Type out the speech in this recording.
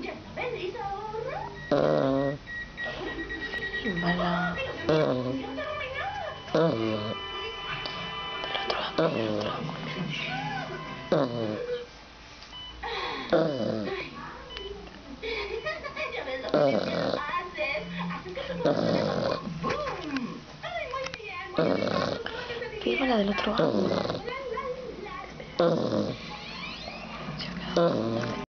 Ya sabes, Lisa, ahorra. Mala. Del otro ángulo. Ya ves lo que siempre lo haces. Haces que tu corazón ¡boom! Ay, muy bien, muy bien. Fíjala del otro ángulo. La, la, la.